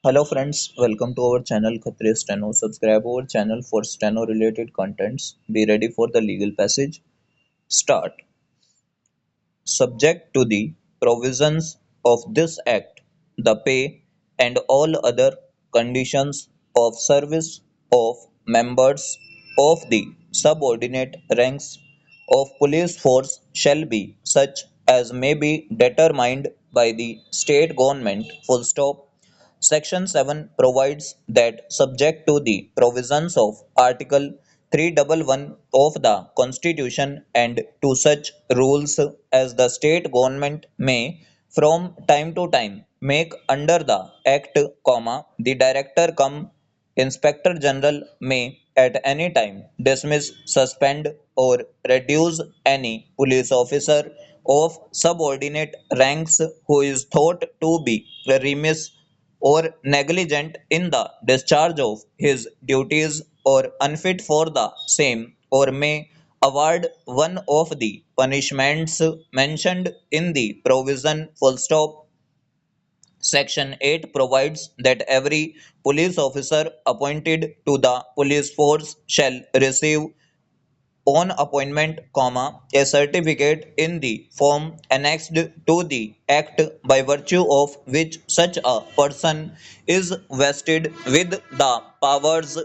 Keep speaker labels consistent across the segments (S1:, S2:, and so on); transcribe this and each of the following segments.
S1: Hello friends, welcome to our channel Khatri Steno. Subscribe our channel for steno related contents. Be ready for the legal passage. Start. Subject to the provisions of this Act, the pay and all other conditions of service of members of the subordinate ranks of police force shall be such as may be determined by the state government. Full stop. Section 7 provides that subject to the provisions of Article 311 of the Constitution and to such rules as the state government may from time to time make under the Act, the Director Inspector General may at any time dismiss, suspend, or reduce any police officer of subordinate ranks who is thought to be remiss or negligent in the discharge of his duties or unfit for the same, or may award one of the punishments mentioned in the provision. Full stop. Section 8 provides that every police officer appointed to the police force shall receive on appointment, a certificate in the form annexed to the act by virtue of which such a person is vested with the powers,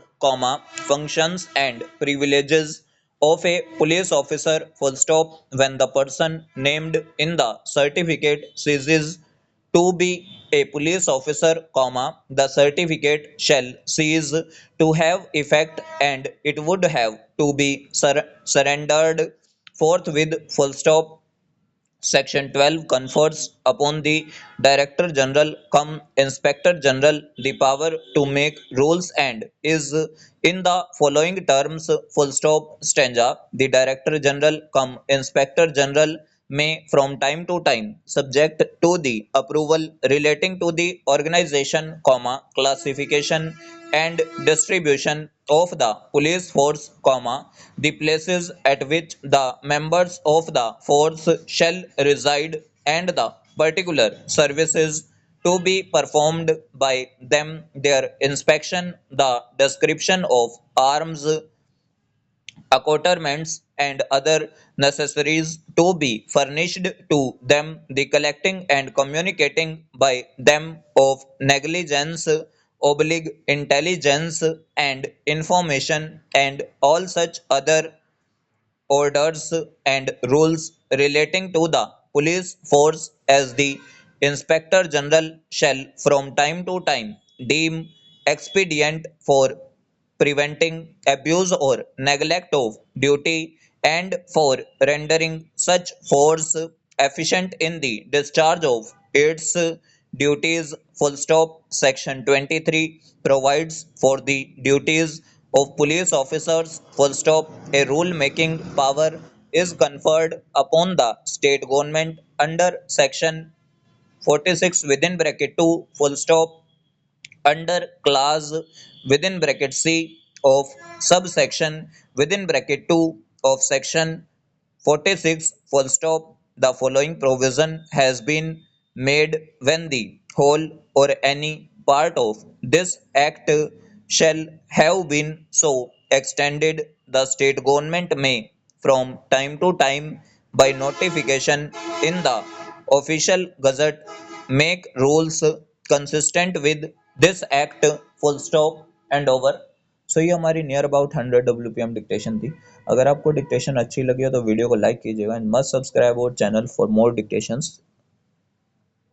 S1: functions and privileges of a police officer. Full stop. When the person named in the certificate ceases to be a police officer, the certificate shall cease to have effect and it would have to be surrendered forthwith. Full stop. Section 12 confers upon the Director General Inspector General the power to make rules and is in the following terms. Full stop. Stanza. The Director General Inspector General may from time to time, subject to the approval relating to the organization, classification and distribution of the police force, the places at which the members of the force shall reside and the particular services to be performed by them, their inspection, the description of arms, accoutrements and other necessaries to be furnished to them, the collecting and communicating by them of negligence, intelligence and information, and all such other orders and rules relating to the police force as the Inspector General shall from time to time deem expedient for preventing abuse or neglect of duty and for rendering such force efficient in the discharge of its duties. Full stop. Section 23 provides for the duties of police officers. Full stop. A rule making power is conferred upon the state government under section 46 within bracket 2, full stop, under clause within bracket C of subsection within bracket 2 of section 46, full stop. The following provision has been made: when the whole or any part of this act shall have been so extended, the state government may from time to time by notification in the official gazette make rules consistent with this act. Full stop and over. So ये हमारी near about 100 WPM dictation थी. अगर आपको dictation अच्छी लगी हो तो video को लाइक कीजिएगा and must subscribe our channel for more dictations.